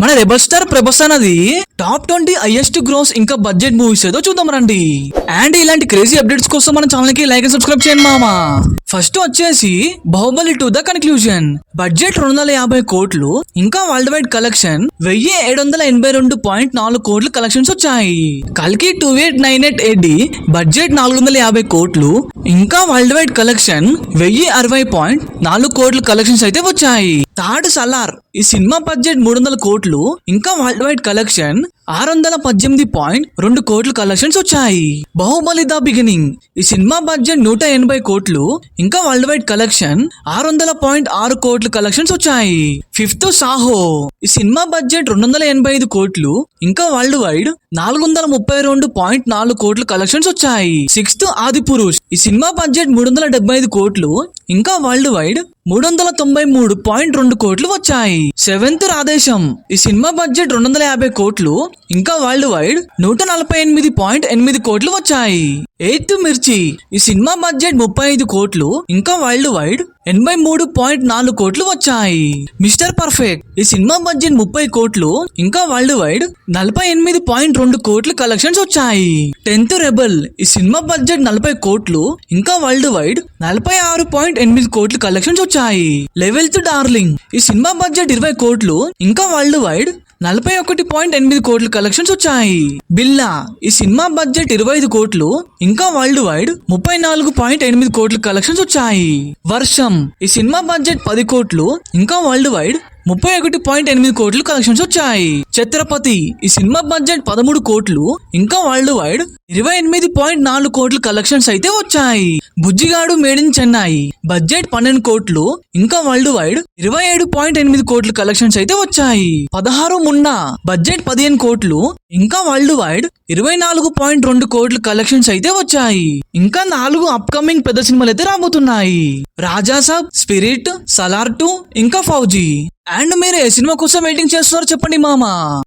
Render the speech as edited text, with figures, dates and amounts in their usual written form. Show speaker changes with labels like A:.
A: మన rebel star Prabhas అన్నది top 20 highest gross ఇంకా బడ్జెట్ మూవీస్ ఏదో చూద్దాం రండి. అండ్ ఇలాంటి క్రేజీ అప్డేట్స్ కోసం మన ఛానల్ కి లైక్ అండ్ సబ్స్క్రైబ్ చేయండి మామా. ఫస్ట్ వచ్చేసి బాహుబలి 2 ద కన్క్లూజన్. బడ్జెట్ 250 కోట్లు ఇంకా వరల్డ్ వైడ్ కలెక్షన్ 1782.4 కోట్లు కలెక్షన్స్ వచ్చాయి. కల్కి 2898 AD బడ్జెట్ 450 కోట్లు ఇంకా వరల్డ్ వైడ్ కలెక్షన్ 1060.4 కోట్లు కలెక్షన్స్ అయితే వచ్చాయి. థర్డ్ సలార్ ఈ సినిమా బడ్జెట్ 300 కోట్లు ఇంకా వరల్డ్ వైడ్ కలెక్షన్ 618.2 కోట్లు కలెక్షన్స్ వచ్చాయి. బాహుబలి ద బిగినింగ్ ఈ సినిమా బడ్జెట్ 180 కోట్లు ఇంకా వరల్డ్ వైడ్ కలెక్షన్ 600.6 కోట్లు కలెక్షన్స్ వచ్చాయి. ఫిఫ్త్ సాహో ఈ సినిమా బడ్జెట్ 285 కోట్లు ఇంకా వరల్డ్ వైడ్ 432.4 కోట్లు కలెక్షన్స్ వచ్చాయి. సిక్స్త్ ఆది పురుష్ ఈ సినిమా బడ్జెట్ 375 కోట్లు ఇంకా వరల్డ్ వైడ్ 393.2 కోట్లు వచ్చాయి. సెవెంత్ రాధేశం ఈ సినిమా బడ్జెట్ 250 కోట్లు ఇంకా వరల్డ్ వైడ్ 148.8 కోట్లు వచ్చాయి. ఎయిత్ మిర్చి ఈ సినిమా బడ్జెట్ 35 కోట్లు ఇంకా వరల్డ్ వైడ్ 83.4 కోట్లు వచ్చాయి. మిస్టర్ పర్ఫెక్ట్ ఈ సినిమా బడ్జెట్ 30 కోట్లు ఇంకా వరల్డ్ వైడ్ 48.2 కోట్లు కలెక్షన్స్ వచ్చాయి. 10th రెబల్ ఈ సినిమా బడ్జెట్ 40 కోట్లు ఇంకా వరల్డ్ వైడ్ 46.8 కోట్లు కలెక్షన్స్ వచ్చాయి. 11th డార్లింగ్ ఈ సినిమా బడ్జెట్ 20 కోట్లు ఇంకా వరల్డ్ వైడ్ 41.8 కోట్లు కలెక్షన్స్ వచ్చాయి. బిల్లా ఈ సినిమా బడ్జెట్ 25 కోట్లు ఇంకా వరల్డ్ వైడ్ 34.8 కోట్లు కలెక్షన్స్ వచ్చాయి. వర్షం ఈ సినిమా బడ్జెట్ 10 కోట్లు ఇంకా వరల్డ్ వైడ్ 31.8 కోట్లు కలెక్షన్స్ వచ్చాయి. ఛత్రపతి ఈ సినిమా బడ్జెట్ 13 కోట్లు ఇంకా వరల్డ్ వైడ్ 28.4 కోట్లు కలెక్షన్స్ అయితే వచ్చాయి. Bujjigadu made in Chennai budget 12 కోట్లు ఇంకా వరల్డ్ వైడ్ 27.8 కోట్లు కలెక్షన్స్ అయితే వచ్చాయి. 16 మున్నా బడ్జెట్ 15 కోట్లు ఇంకా వరల్డ్ వైడ్ 24.2 కోట్లు కలెక్షన్స్ అయితే వచ్చాయి. ఇంకా 4 అప్కమింగ్ పెద్ద సినిమాలు అయితే రాబోతున్నాయి. రాజాసాబ్, స్పిరిట్, సలార్ 2 ఇంకా ఫౌజీ. అండ్ మీరు ఏ సినిమా కోసం వెయిటింగ్ చేస్తున్నారో చెప్పండి మామా.